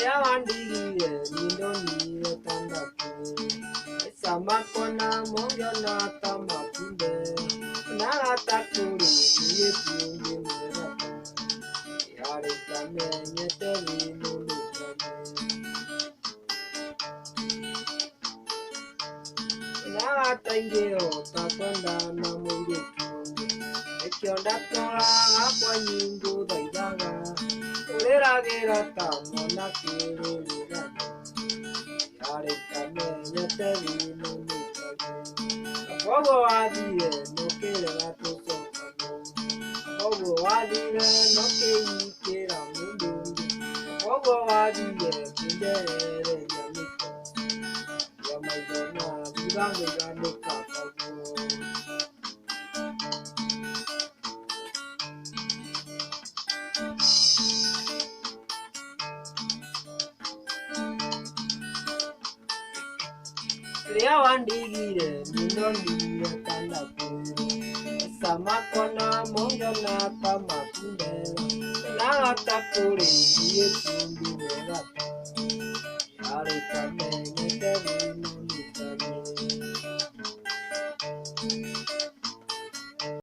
ya wandigire nindo niye tandaku sama kona mongo na tamakunde na takuri niye tungi mera yare kamenye terino na tangeo takonda na mongo ekionda tora kwa nyingo daidaga ureragira tamona kirurira yare kamenye terino Ogo adire no kera tusoka Ogo adire no kera mundu Ogo adire kindere yamiko Yamayona vivange gane kakago Ria wandigire nindo niye tandaku sama kona mongo na tamakunde na takuri niye tungi mera yare kame